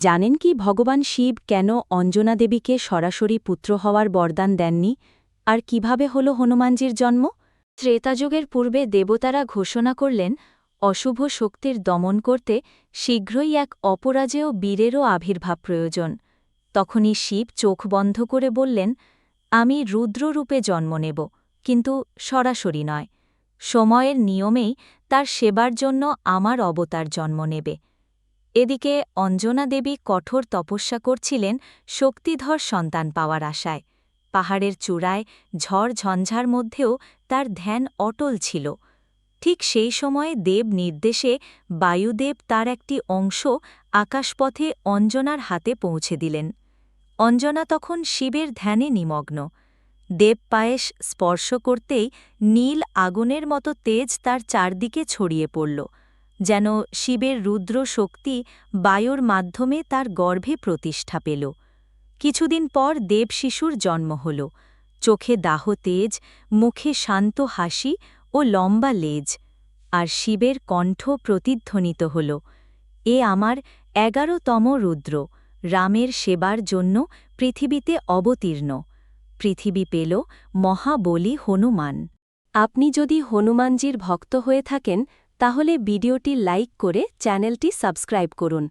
জানেন কি ভগবান শিব কেন অঞ্জনা দেবীকে সরাসরি পুত্র হওয়ার বরদান দেননি আর কিভাবে হল হনুমানজির জন্ম? ত্রেতাযুগের পূর্বে দেবতারা ঘোষণা করলেন অশুভ শক্তির দমন করতে শীঘ্রই এক অপরাজেয় বীরেরও আবির্ভাব প্রয়োজন। তখনই শিব চোখ বন্ধ করে বললেন, আমি রুদ্ররূপে জন্ম নেব, কিন্তু সরাসরি নয়। সময়ের নিয়মেই তার সেবার জন্য আমার অবতার জন্ম নেবে। এদিকে অঞ্জনা দেবী কঠোর তপস্যা করছিলেন শক্তিধর সন্তান পাওয়ার আশায়। পাহাড়ের চূড়ায় ঝড় ঝঞ্ঝার মধ্যেও তার ধ্যান অটল ছিল। ঠিক সেই সময়ে দেব নির্দেশে বায়ুদেব তার একটি অংশ আকাশপথে অঞ্জনার হাতে পৌঁছে দিলেন। অঞ্জনা তখন শিবের ধ্যানে নিমগ্ন। দেব পায়েস স্পর্শ করতেই নীল আগুনের মতো তেজ তার চারদিকে ছড়িয়ে পড়ল, যেন শিবের রুদ্র শক্তি বায়ুর মাধ্যমে তার গর্ভে প্রতিষ্ঠা পেল। কিছুদিন পর দেবশিশুর জন্ম হল, চোখে দাহ তেজ, মুখে শান্ত হাসি ও লম্বা লেজ, আর শিবের কণ্ঠ প্রতিধ্বনিত হল, এ আমার 11তম রুদ্র, রামের সেবার জন্য পৃথিবীতে অবতীর্ণ। পৃথিবী পেল মহাবলী হনুমান। আপনি যদি হনুমানজির ভক্ত হয়ে থাকেন তাহলে ভিডিওটি লাইক করে চ্যানেলটি সাবস্ক্রাইব করুন।